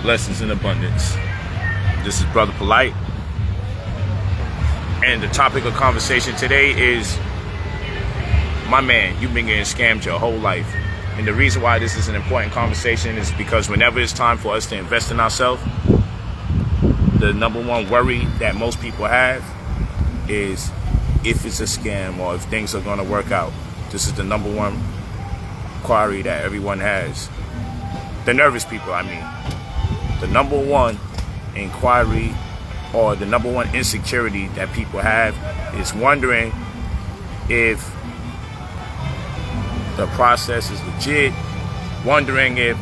blessings in abundance. This is Brother Polight, and the topic of conversation today is, my man, you've been getting scammed your whole life. And the reason why this is an important conversation is because whenever it's time for us to invest in ourselves, the number one worry that most people have is if it's a scam or if things are going to work out. This is the number one inquiry that everyone has. The nervous people, I mean. The number one inquiry or the number one insecurity that people have is wondering if the process is legit, wondering if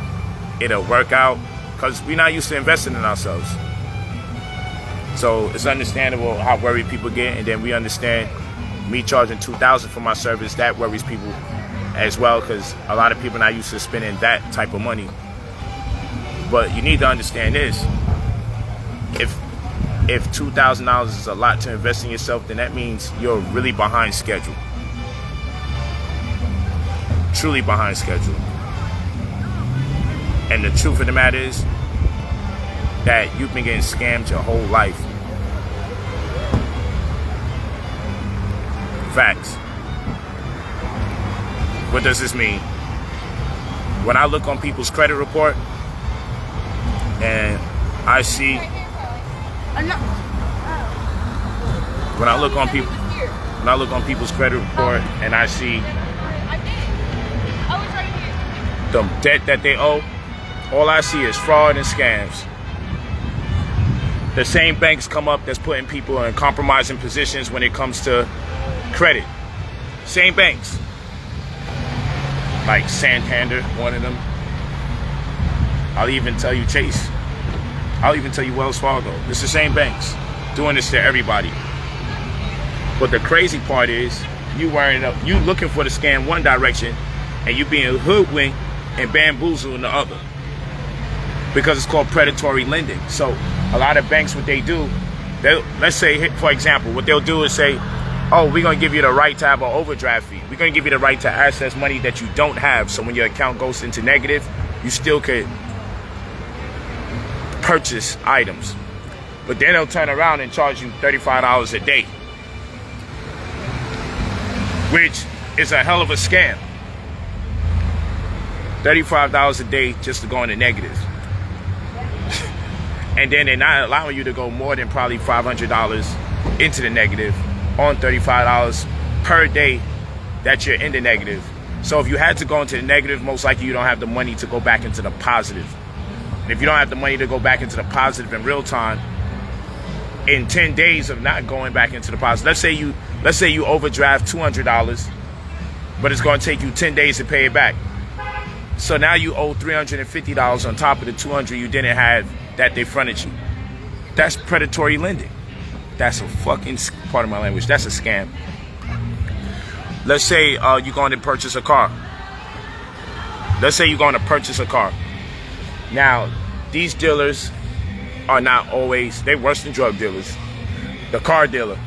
it'll work out, because we're not used to investing in ourselves. So it's understandable how worried people get, and then we understand me charging $2,000 for my service, that worries people as well, because a lot of people are not used to spending that type of money. But you need to understand this: if $2,000 is a lot to invest in yourself, then that means you're really behind schedule. Truly behind schedule. And the truth of the matter is that you've been getting scammed your whole life. Facts. What does this mean? When I look on people's credit report and I see, when I look on people's credit report and I see the debt that they owe, all I see is fraud and scams. The same banks come up that's putting people in compromising positions when it comes to credit. Same banks. Like Santander, one of them. I'll even tell you Chase. I'll even tell you Wells Fargo. It's the same banks doing this to everybody. But the crazy part is you looking for the scam one direction and you being hoodwinked and bamboozled in the other, because it's called predatory lending. So a lot of banks, what they do, let's say, for example, what they'll do is say, oh, we're going to give you the right to have an overdraft fee. We're going to give you the right to access money that you don't have. So when your account goes into negative, you still could purchase items. But then they'll turn around and charge you $35 a day, which is a hell of a scam. $35 a day just to go into negative. And then they're not allowing you to go more than probably $500 into the negative on $35 per day that you're in the negative. So if you had to go into the negative, most likely you don't have the money to go back into the positive. And if you don't have the money to go back into the positive in real time, in 10 days of not going back into the positive, let's say you overdraft $200, but it's going to take you 10 days to pay it back. So now you owe $350 on top of the $200 you didn't have that they fronted you. That's predatory lending. That's a fucking, part of my language, that's a scam. Let's say you're going to purchase a car. Now, these dealers are not always, they're worse than drug dealers. The car dealer,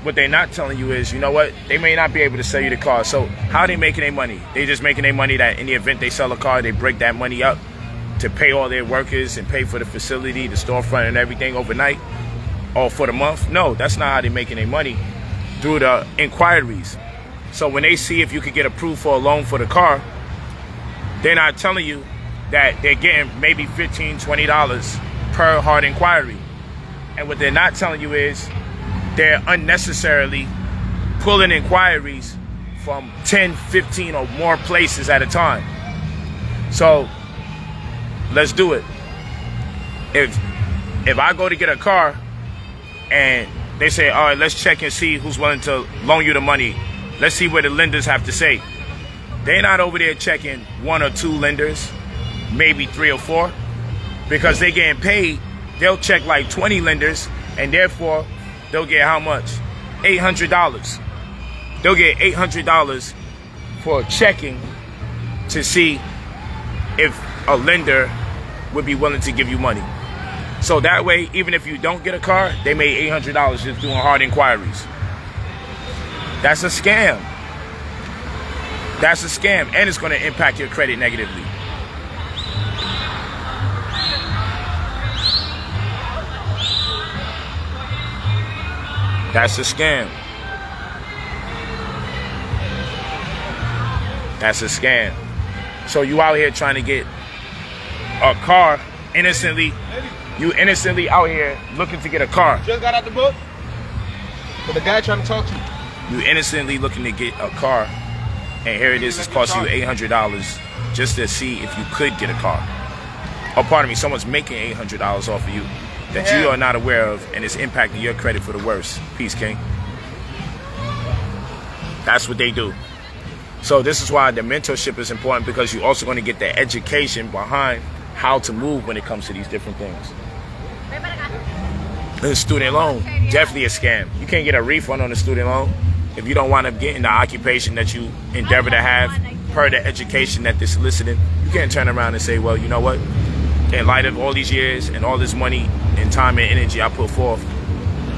what they're not telling you is, you know what, they may not be able to sell you the car. So how are they making their money? They just making their money that in the event they sell a car, they break that money up to pay all their workers and pay for the facility, the storefront and everything overnight or for the month. No, that's not how they're making their money, through the inquiries. So when they see if you could get approved for a loan for the car, they're not telling you that they're getting maybe $15, $20 per hard inquiry. And what they're not telling you is they're unnecessarily pulling inquiries from 10, 15 or more places at a time. So let's do it. If I go to get a car and they say, all right, let's check and see who's willing to loan you the money. Let's see what the lenders have to say. They're not over there checking 1 or 2 lenders, maybe 3 or 4, because they're getting paid. They'll check like 20 lenders, and therefore they'll get how much? $800. They'll get $800 for checking to see if a lender would be willing to give you money. So that way, even if you don't get a car, they made $800 just doing hard inquiries. That's a scam. That's a scam, and it's going to impact your credit negatively. That's a scam. That's a scam. So you out here trying to get a car innocently. You innocently out here looking to get a car. Just got out the book. But the guy trying to talk to you. You innocently looking to get a car, and here it is, it's costing you $800 just to see if you could get a car. Oh, pardon me, someone's making $800 off of you that you are not aware of, and it's impacting your credit for the worst. Peace, King. That's what they do. So this is why the mentorship is important, because you're also going to get the education behind how to move when it comes to these different things. The student loan, definitely a scam. You can't get a refund on a student loan if you don't wind up getting the occupation that you endeavor to have per the education that they're soliciting. You can't turn around and say, well, you know what? In light of all these years and all this money and time and energy I put forth,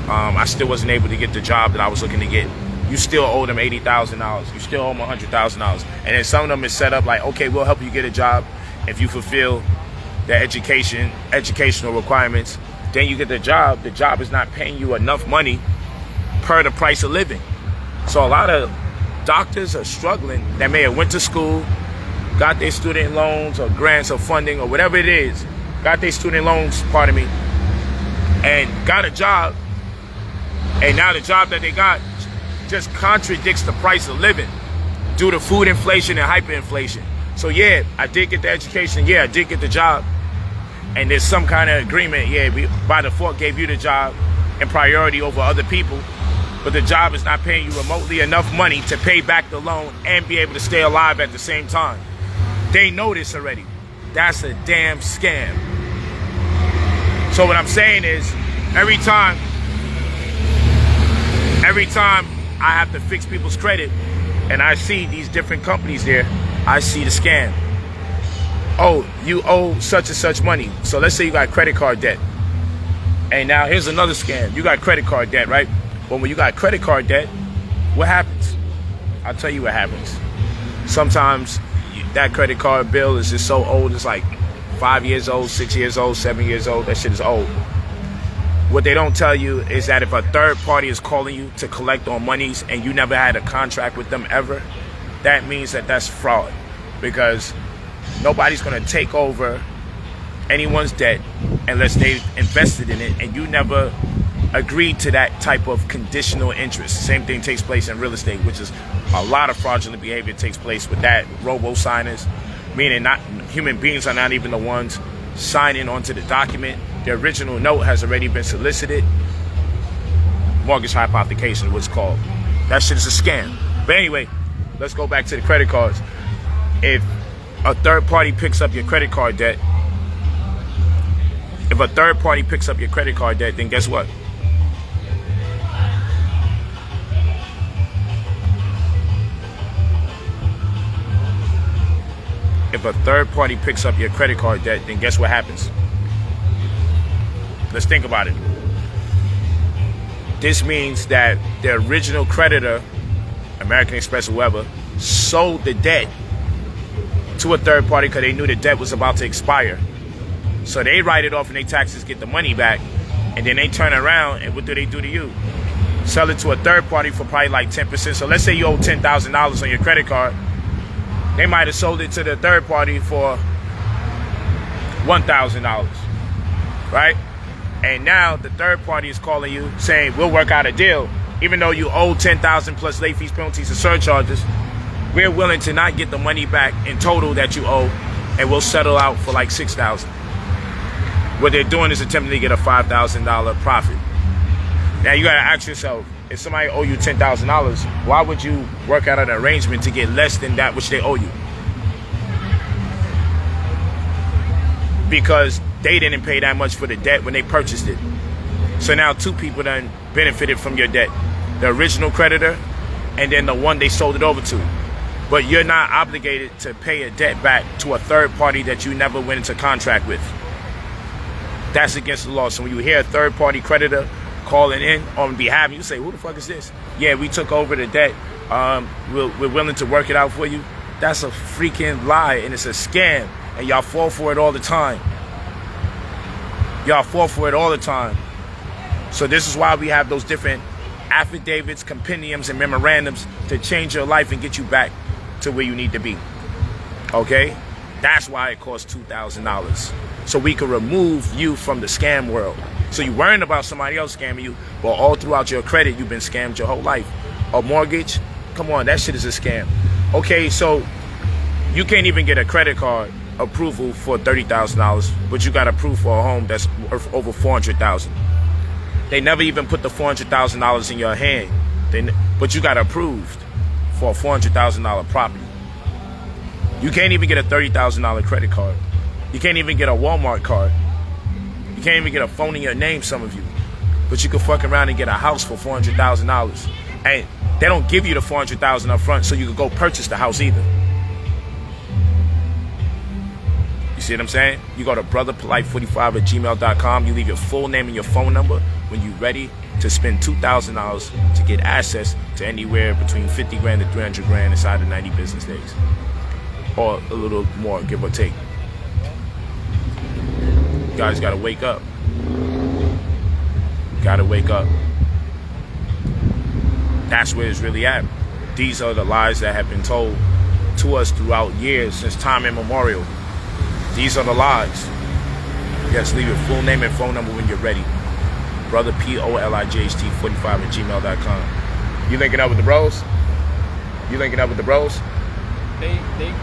I still wasn't able to get the job that I was looking to get. You still owe them $80,000. You still owe them $100,000. And then some of them is set up like, okay, we'll help you get a job if you fulfill the educational requirements. Then you get the job. The job is not paying you enough money per the price of living. So a lot of doctors are struggling that may have went to school, got their student loans or grants or funding or whatever it is, got their student loans, pardon me, and got a job. And now the job that they got just contradicts the price of living due to food inflation and hyperinflation. So yeah, I did get the education. Yeah, I did get the job. And there's some kind of agreement. Yeah, we by default gave you the job and priority over other people. But the job is not paying you remotely enough money to pay back the loan and be able to stay alive at the same time. They know this already. That's a damn scam. So what I'm saying is, every time I have to fix people's credit and I see these different companies there, I see the scam. Oh, you owe such and such money. So let's say you got credit card debt. And now here's another scam. You got credit card debt, right? But when you got credit card debt, what happens? I'll tell you what happens. Sometimes that credit card bill is just so old. It's like 5 years old, 6 years old, 7 years old. That shit is old. What they don't tell you is that if a third party is calling you to collect on monies and you never had a contract with them ever, that means that that's fraud, because nobody's going to take over anyone's debt unless they've invested in it and you never agreed to that type of conditional interest. Same thing takes place in real estate, which is a lot of fraudulent behavior takes place with that. Robo-signers, meaning not human beings are not even the ones signing onto the document. The original note has already been solicited. Mortgage hypothecation, what's called. That shit is a scam. But anyway, let's go back to the credit cards. If a third party picks up your credit card debt, then guess what? If a third party picks up your credit card debt, then guess what happens? Let's think about it. This means that the original creditor, American Express or whoever, sold the debt to a third party because they knew the debt was about to expire. So they write it off and their taxes, get the money back, and then they turn around and what do they do to you? Sell it to a third party for probably like 10%. So let's say you owe $10,000 on your credit card. They might have sold it to the third party for $1,000, right? And now the third party is calling you saying, we'll work out a deal. Even though you owe $10,000 plus late fees, penalties, and surcharges, we're willing to not get the money back in total that you owe, and we'll settle out for like $6,000. What they're doing is attempting to get a $5,000 profit. Now you gotta ask yourself, if somebody owe you $10,000, why would you work out an arrangement to get less than that which they owe you? Because they didn't pay that much for the debt when they purchased it. So now two people done benefited from your debt. The original creditor and then the one they sold it over to. But you're not obligated to pay a debt back to a third party that you never went into contract with. That's against the law. So when you hear a third party creditor calling in on behalf, you say, who the fuck is this? Yeah, we took over the debt. We're willing to work it out for you. That's a freaking lie, and it's a scam. And y'all fall for it all the time. Y'all fall for it all the time. So this is why we have those different affidavits, compendiums, and memorandums to change your life and get you back to where you need to be. Okay? That's why it costs $2,000. So we can remove you from the scam world. So you're worrying about somebody else scamming you, but all throughout your credit, you've been scammed your whole life. A mortgage, come on, that shit is a scam. Okay, so you can't even get a credit card approval for $30,000, but you got approved for a home that's worth over $400,000. They never even put the $400,000 in your hand, but you got approved for a $400,000 property. You can't even get a $30,000 credit card. You can't even get a Walmart card. You can't even get a phone in your name, some of you. But you can fuck around and get a house for $400,000. And they don't give you the $400,000 up front so you can go purchase the house either. You see what I'm saying? You go to brotherpolight45@gmail.com. You leave your full name and your phone number when you're ready to spend $2,000 to get access to anywhere between 50 grand to 300 grand inside of 90 business days. Or a little more, give or take. You guys gotta wake up. Gotta wake up. That's where it's really at. These are the lies that have been told to us throughout years, since time immemorial. These are the lies. Yes, leave your full name and phone number when you're ready. brotherpolight45@gmail.com. You linking up with the bros? You linking up with the bros? They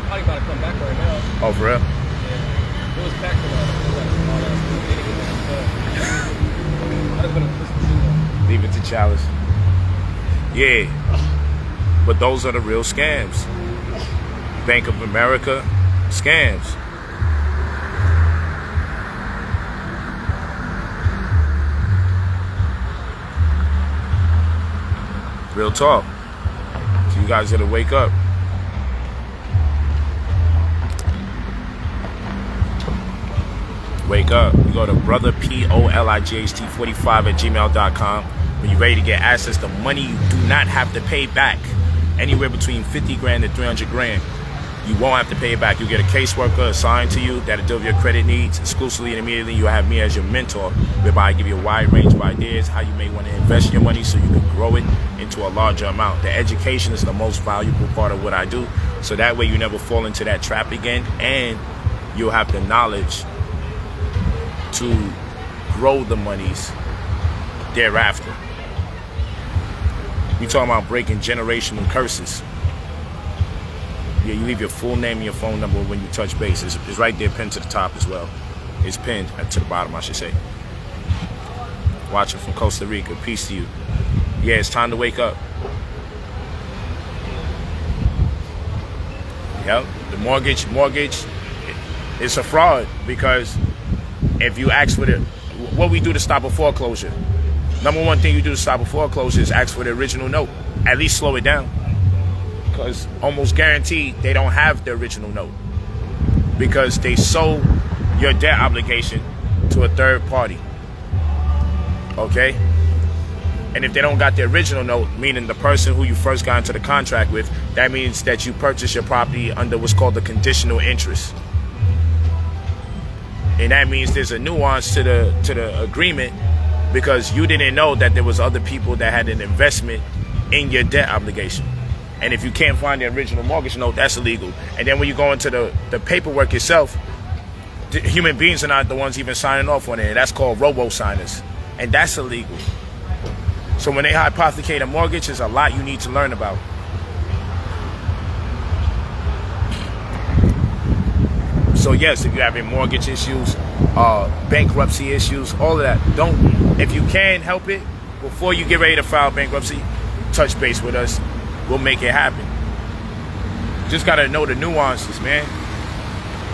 probably about to come back right now. Oh, for real? Yeah. It was packed for us. Leave it to Chalice. Yeah. But those are the real scams. Bank of America scams. Real talk. So you guys gotta wake up. Wake up. You go to brotherpolight45@gmail.com. When you're ready to get access to money you do not have to pay back. Anywhere between 50 grand to 300 grand. You won't have to pay it back. You get a caseworker assigned to you that'll deal with your credit needs exclusively, and immediately you have me as your mentor, whereby I give you a wide range of ideas how you may want to invest your money so you can grow it into a larger amount. The education is the most valuable part of what I do, so that way you never fall into that trap again, and you'll have the knowledge to grow the monies thereafter. We talking about breaking generational curses. Yeah, you leave your full name and your phone number when you touch base. It's right there, pinned to the top as well. It's pinned to the bottom, I should say. Watching from Costa Rica. Peace to you. Yeah, it's time to wake up. Yep, the mortgage, it's a fraud, because if you ask for what we do to stop a foreclosure, number one thing you do to stop a foreclosure is ask for the original note. At least slow it down. Because almost guaranteed they don't have the original note, because they sold your debt obligation to a third party. Okay? And if they don't got the original note, meaning the person who you first got into the contract with, that means that you purchased your property under what's called the conditional interest. And that means there's a nuance to the agreement, because you didn't know that there was other people that had an investment in your debt obligation. And if you can't find the original mortgage note, that's illegal. And then when you go into the paperwork itself, the human beings are not the ones even signing off on it. That's called robo-signers. And that's illegal. So when they hypothecate a mortgage, there's a lot you need to learn about. So yes, if you're having mortgage issues, bankruptcy issues, all of that, if you can help it, before you get ready to file bankruptcy, touch base with us. We'll make it happen. Just gotta know the nuances, man.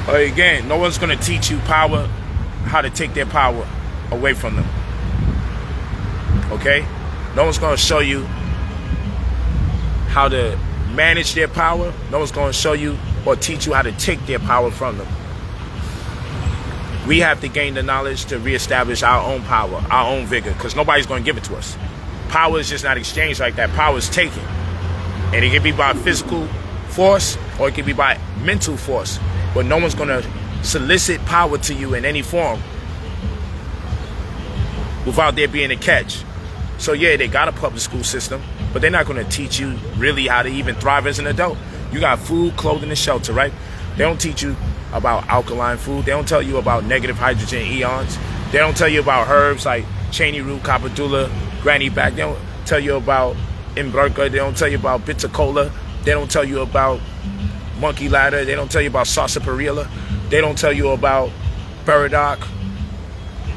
Again, no one's gonna teach you how to take their power away from them. Okay? No one's gonna show you how to manage their power. No one's gonna show you or teach you how to take their power from them. We have to gain the knowledge to reestablish our own power, our own vigor, because nobody's gonna give it to us. Power is just not exchanged like that. Power is taken. And it can be by physical force, or it can be by mental force. But no one's going to solicit power to you in any form without there being a catch. So yeah, they got a public school system, but they're not going to teach you really how to even thrive as an adult. You got food, clothing, and shelter, right? They don't teach you about alkaline food. They don't tell you about negative hydrogen ions. They don't tell you about herbs like cheney root, capitula, granny back. They don't tell you about imberca. They don't tell you about bitter cola. They don't tell you about monkey ladder. They don't tell you about sarsaparilla. They don't tell you about burdock,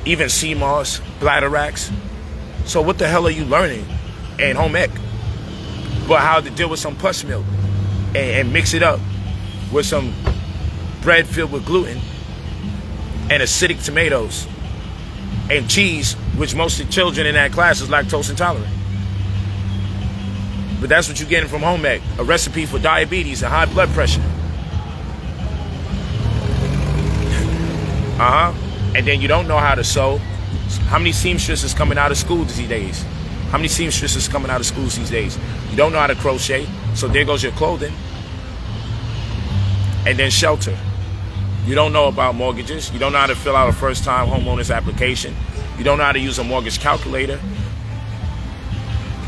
even sea moss, bladderwracks. So what the hell are you learning in home ec? But how to deal with some puss milk and mix it up with some bread filled with gluten and acidic tomatoes and cheese, which most of the children in that class is lactose intolerant. But that's what you're getting from home ec, a recipe for diabetes and high blood pressure. And then you don't know how to sew. How many seamstresses coming out of school these days? How many seamstresses coming out of schools these days? You don't know how to crochet, so there goes your clothing. And then shelter. You don't know about mortgages. You don't know how to fill out a first-time homeowner's application. You don't know how to use a mortgage calculator.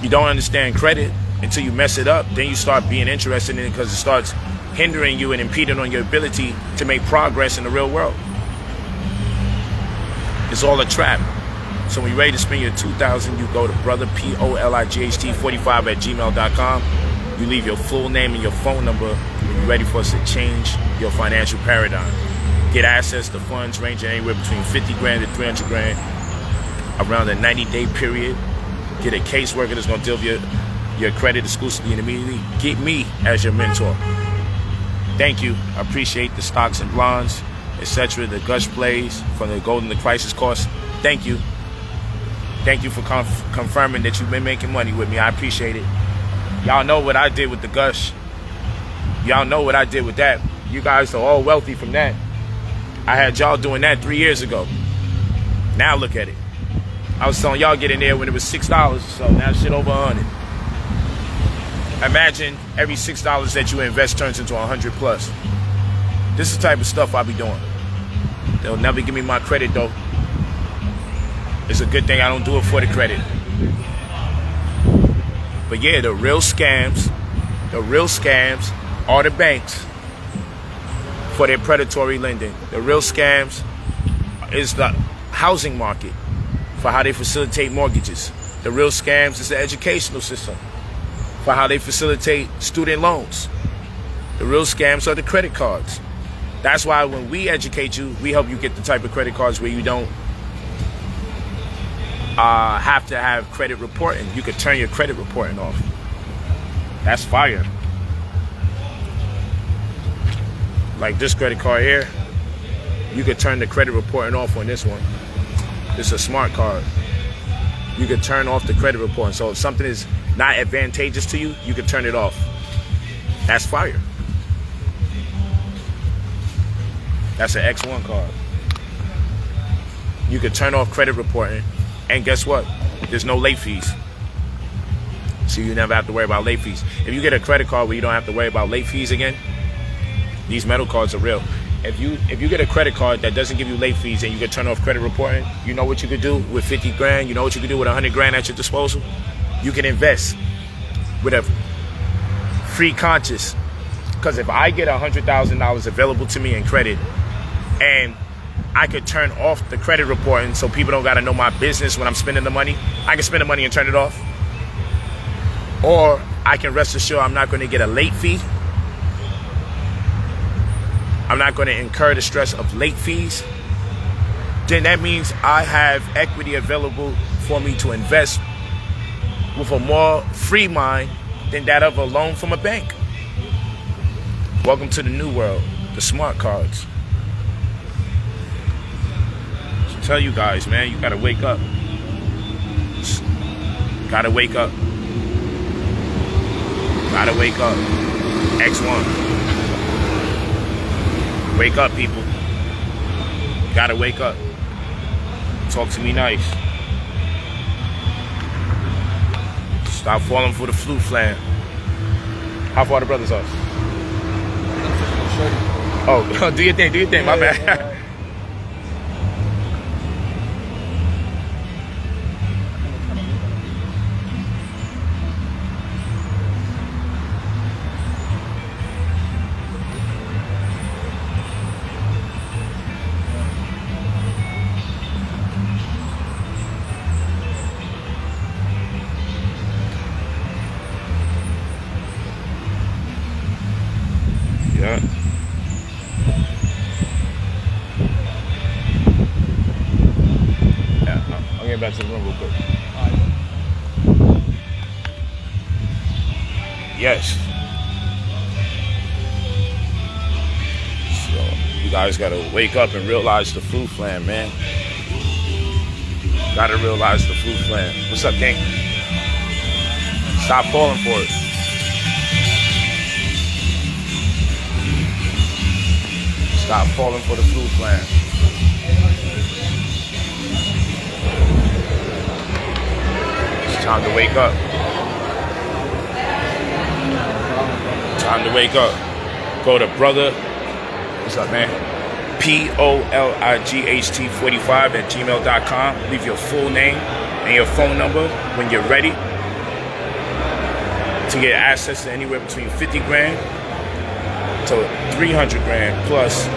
You don't understand credit until you mess it up. Then you start being interested in it because it starts hindering you and impeding on your ability to make progress in the real world. It's all a trap. So when you're ready to spend your $2,000, you go to brotherpolight45@gmail.com. You leave your full name and your phone number when you're ready for us to change your financial paradigm. Get access to funds ranging anywhere between 50 grand to 300 grand around a 90-day period. Get a caseworker that's going to deal with your credit exclusively and immediately. Get me as your mentor. Thank you. I appreciate the stocks and bonds, etc., the gush plays from the Golden to Crisis course. Thank you. Thank you for confirming that you've been making money with me. I appreciate it. Y'all know what I did with the gush. Y'all know what I did with that. You guys are all wealthy from that. I had y'all doing that 3 years ago. Now look at it. I was telling y'all get in there when it was $6 or so. Now shit over 100. Imagine every $6 that you invest turns into 100 plus. This is the type of stuff I be doing. They'll never give me my credit though. It's a good thing I don't do it for the credit. But yeah, the real scams are the banks for their predatory lending. The real scams is the housing market for how they facilitate mortgages. The real scams is the educational system for how they facilitate student loans. The real scams are the credit cards. That's why when we educate you, we help you get the type of credit cards where you don't have to have credit reporting. You could turn your credit reporting off. That's fire. Like this credit card here, you could turn the credit reporting off on this one. This is a smart card. You could turn off the credit reporting. So if something is not advantageous to you, you could turn it off. That's fire. That's an X1 card. You could turn off credit reporting, and guess what? There's no late fees. So you never have to worry about late fees. If you get a credit card where you don't have to worry about late fees again, these metal cards are real. If you get a credit card that doesn't give you late fees and you can turn off credit reporting, you know what you could do with 50 grand? You know what you could do with 100 grand at your disposal? You can invest with a free conscience. Because if I get $100,000 available to me in credit, and I could turn off the credit reporting so people don't got to know my business when I'm spending the money, I can spend the money and turn it off. Or I can rest assured I'm not going to get a late fee. I'm not going to incur the stress of late fees. Then that means I have equity available for me to invest with a more free mind than that of a loan from a bank. Welcome to the new world, the smart cards. I tell you guys, man, you gotta wake up. Gotta wake up. Gotta wake up. X1. Wake up, people. Gotta wake up. Talk to me nice. Stop falling for the flute flam. How far the brothers are? Oh, do your thing, my bad. back to the room real quick. Yes. So you guys gotta wake up and realize the food plan, man. Gotta realize the food plan. What's up, King? Stop falling for it. Stop falling for the food plan. It's time to wake up. Time to wake up. Go to brother. What's up, man? POLIGHT45@gmail.com. Leave your full name and your phone number when you're ready to get access to anywhere between 50 grand to 300 grand plus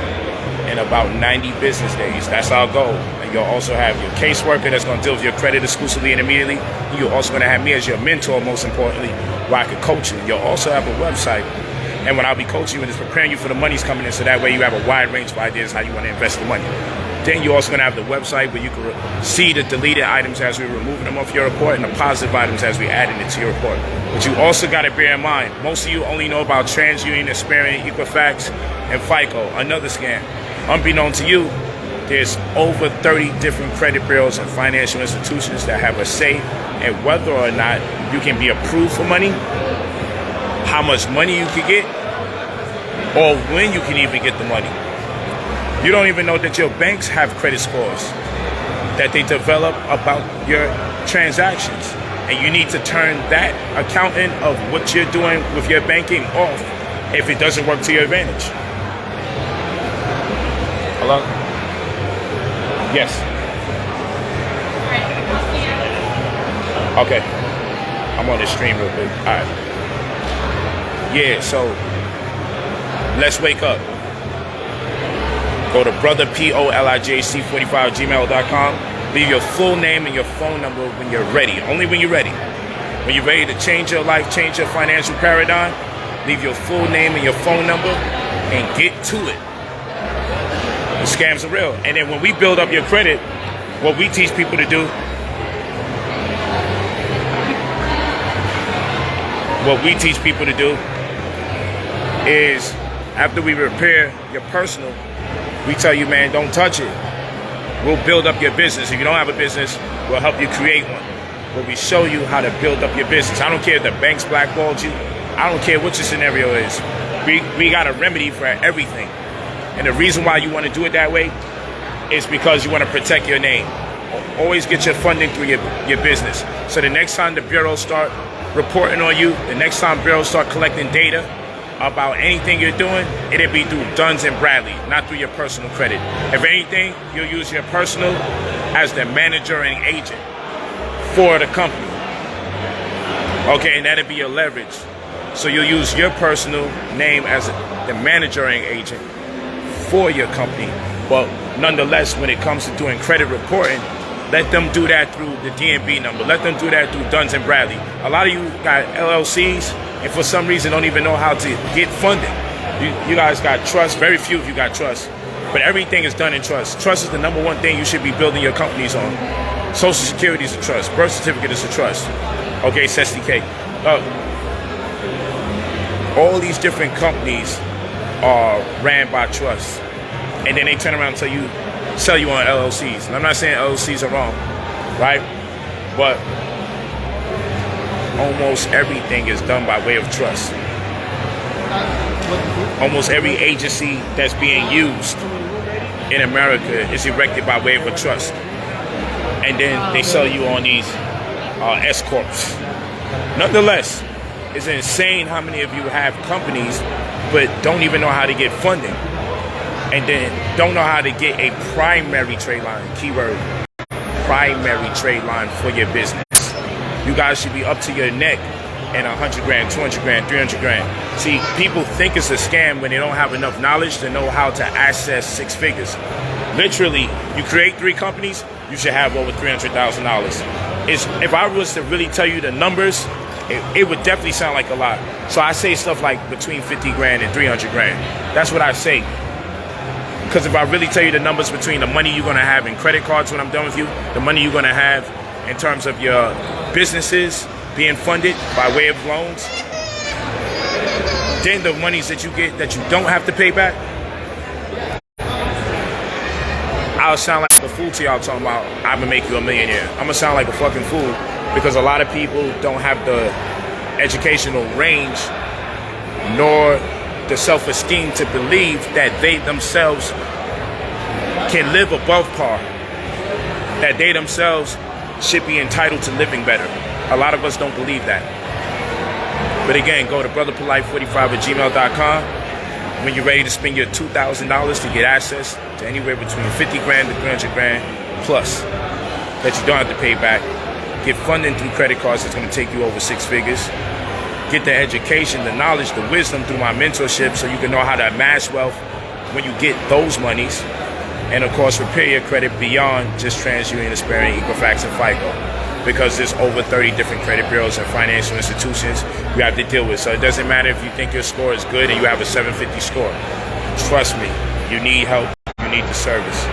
in about 90 business days. That's our goal. And you'll also have your caseworker that's going to deal with your credit exclusively and immediately. You're also going to have me as your mentor, most importantly, where I can coach you. You'll also have a website. And when I'll be coaching you, it's preparing you for the money's coming in, so that way you have a wide range of ideas how you want to invest the money. Then you're also going to have the website where you can see the deleted items as we're removing them off your report and the positive items as we're adding it to your report. But you also got to bear in mind, most of you only know about TransUnion, Experian, Equifax, and FICO, another scam. Unbeknown to you, there's over 30 different credit bureaus and financial institutions that have a say in whether or not you can be approved for money, how much money you can get, or when you can even get the money. You don't even know that your banks have credit scores that they develop about your transactions. And you need to turn that accounting of what you're doing with your banking off if it doesn't work to your advantage. Hello? Yes. Okay. I'm on the stream real quick. All right. Yeah, so let's wake up. Go to brotherpolight45@gmail.com. Leave your full name and your phone number when you're ready. Only when you're ready. When you're ready to change your life, change your financial paradigm, leave your full name and your phone number and get to it. The scams are real. And then when we build up your credit, what we teach people to do, is after we repair your personal, we tell you, man, don't touch it. We'll build up your business. If you don't have a business, we'll help you create one. But we show you how to build up your business. I don't care if the bank's blackballed you. I don't care what your scenario is. We got a remedy for everything. And the reason why you want to do it that way is because you want to protect your name. Always get your funding through your business. So the next time the bureaus start reporting on you, the next time bureaus start collecting data about anything you're doing, it'll be through Duns and Bradley, not through your personal credit. If anything, you'll use your personal as the manager and agent for the company. Okay, and that'll be your leverage. So you'll use your personal name as the manager and agent for your company. But nonetheless, when it comes to doing credit reporting, let them do that through the DNB number. Let them do that through Duns and Bradley. A lot of you got LLCs and for some reason don't even know how to get funding. You guys got trust. Very few of you got trust. But everything is done in trust. Trust is the number one thing you should be building your companies on. Social Security is a trust. Birth certificate is a trust. Okay, it's SDK. All these different companies are ran by trust. And then they turn around and sell you on LLCs. And I'm not saying LLCs are wrong, right? But almost everything is done by way of trust. Almost every agency that's being used in America is erected by way of a trust. And then they sell you on these S-Corps. Nonetheless, it's insane how many of you have companies but don't even know how to get funding. And then don't know how to get a primary trade line, keyword, primary trade line for your business. You guys should be up to your neck in 100 grand, 200 grand, 300 grand. See, people think it's a scam when they don't have enough knowledge to know how to access six figures. Literally, you create 3 companies, you should have over $300,000. If I was to really tell you the numbers, it would definitely sound like a lot. So I say stuff like between 50 grand and 300 grand. That's what I say. Because if I really tell you the numbers between the money you're going to have in credit cards when I'm done with you, the money you're going to have in terms of your businesses being funded by way of loans, then the monies that you get that you don't have to pay back, I'll sound like a fool to y'all talking about I'm going to make you a millionaire. I'm going to sound like a fucking fool because a lot of people don't have the educational range nor the self-esteem to believe that they themselves can live above par, that they themselves should be entitled to living better. A lot of us don't believe that. But again, go to brotherpolight45@gmail.com when you're ready to spend your $2,000 to get access to anywhere between 50 grand to 300 grand plus that you don't have to pay back. Get funding through credit cards that's going to take you over 6 figures. Get the education, the knowledge, the wisdom through my mentorship so you can know how to amass wealth when you get those monies. And of course, repair your credit beyond just TransUnion, Experian, Equifax, and FICO. Because there's over 30 different credit bureaus and financial institutions you have to deal with. So it doesn't matter if you think your score is good and you have a 750 score. Trust me, you need help, you need the service.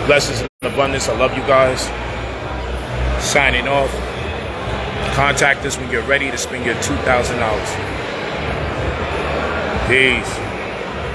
Blessings and abundance, I love you guys. Signing off. Contact us when you're ready to spend your $2,000. Peace.